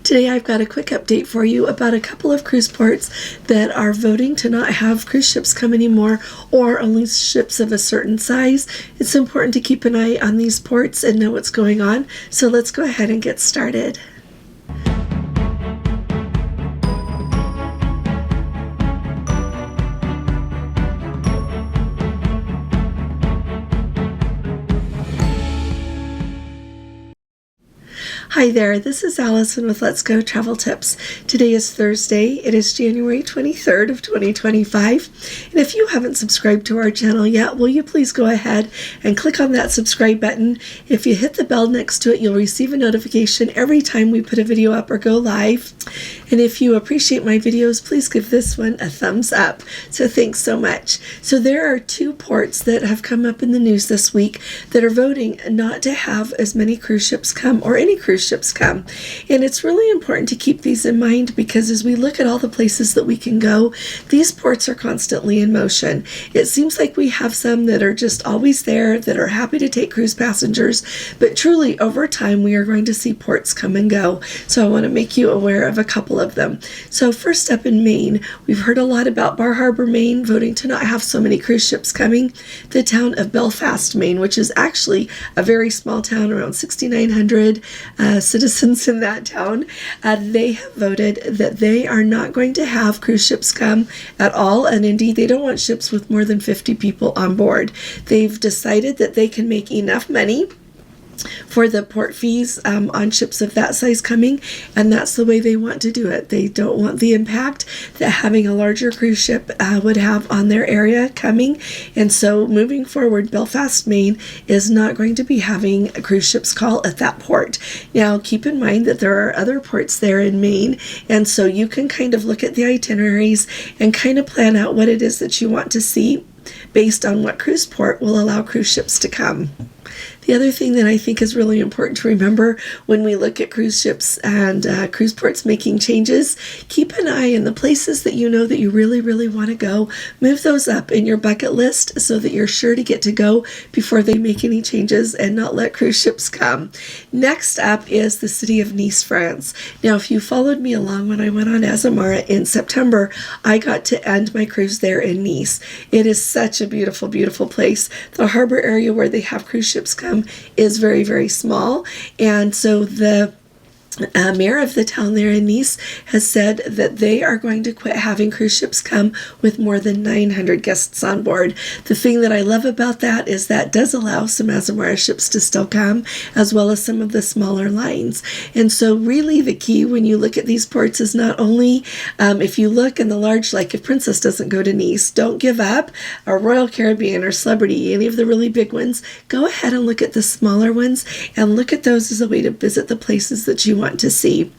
Today I've got a quick update for you about a couple of cruise ports that are voting to not have cruise ships come anymore, or only ships of a certain size. It's important to keep an eye on these ports and know what's going on, so let's go ahead and get started. Hi there, this is Allison with Let's Go Travel Tips. Today is Thursday. It is January 23rd of 2025. And if you haven't subscribed to our channel yet, will you please go ahead and click on that subscribe button. If you hit the bell next to it, you'll receive a notification every time we put a video up or go live. And if you appreciate my videos, please give this one a thumbs up. So thanks so much. So there are two ports that have come up in the news this week that are voting not to have as many cruise ships come, or any cruise ships come. And it's really important to keep these in mind, because as we look at all the places that we can go, these ports are constantly in motion. It seems like we have some that are just always there, that are happy to take cruise passengers, but truly over time we are going to see ports come and go. So I want to make you aware of a couple of them. So first up, in Maine, we've heard a lot about Bar Harbor, Maine voting to not have so many cruise ships coming. The town of Belfast, Maine, which is actually a very small town, around 6,900 citizens in that town, they have voted that they are not going to have cruise ships come at all, and indeed they don't want ships with more than 50 people on board. They've decided that they can make enough money for the port fees on ships of that size coming, and that's the way they want to do it. They don't want the impact that having a larger cruise ship would have on their area coming, and so moving forward, Belfast, Maine is not going to be having cruise ships call at that port. Now keep in mind that there are other ports there in Maine, and so you can kind of look at the itineraries and kind of plan out what it is that you want to see based on what cruise port will allow cruise ships to come. The other thing that I think is really important to remember when we look at cruise ships and cruise ports making changes, keep an eye on the places that you know that you really, really want to go. Move those up in your bucket list so that you're sure to get to go before they make any changes and not let cruise ships come. Next up is the city of Nice, France. Now, if you followed me along when I went on Azamara in September, I got to end my cruise there in Nice. It is such a beautiful, beautiful place. The harbor area where they have cruise ships come is very, very small, and so the mayor of the town there in Nice has said that they are going to quit having cruise ships come with more than 900 guests on board. The thing that I love about that is that does allow some Azamara ships to still come, as well as some of the smaller lines. And so really the key when you look at these ports is not only if you look in the large, like if Princess doesn't go to Nice, don't give up, or Royal Caribbean or Celebrity, any of the really big ones. Go ahead and look at the smaller ones and look at those as a way to visit the places that you want to see.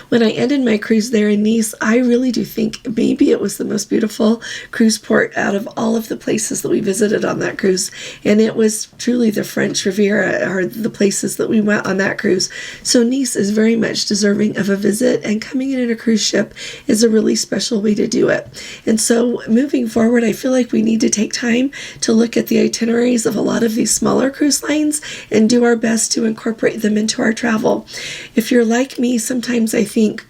When I ended my cruise there in Nice, I really do think maybe it was the most beautiful cruise port out of all of the places that we visited on that cruise. And it was truly the French Riviera, or the places that we went on that cruise. So Nice is very much deserving of a visit, and coming in a cruise ship is a really special way to do it. And so moving forward, I feel like we need to take time to look at the itineraries of a lot of these smaller cruise lines and do our best to incorporate them into our travel. If you're like me, sometimes I think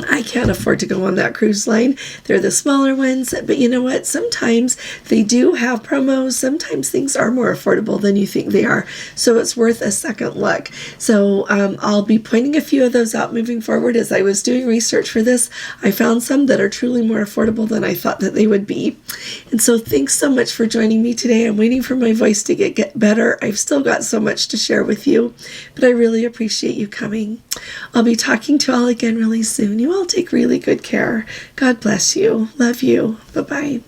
I can't afford to go on that cruise line. They're the smaller ones, but you know what? Sometimes they do have promos. Sometimes things are more affordable than you think they are. So it's worth a second look. So I'll be pointing a few of those out moving forward. As I was doing research for this, I found some that are truly more affordable than I thought that they would be. And so thanks so much for joining me today. I'm waiting for my voice to get better. I've still got so much to share with you, but I really appreciate you coming. I'll be talking to you all again really soon. You all take really good care. God bless you. Love you. Bye-bye.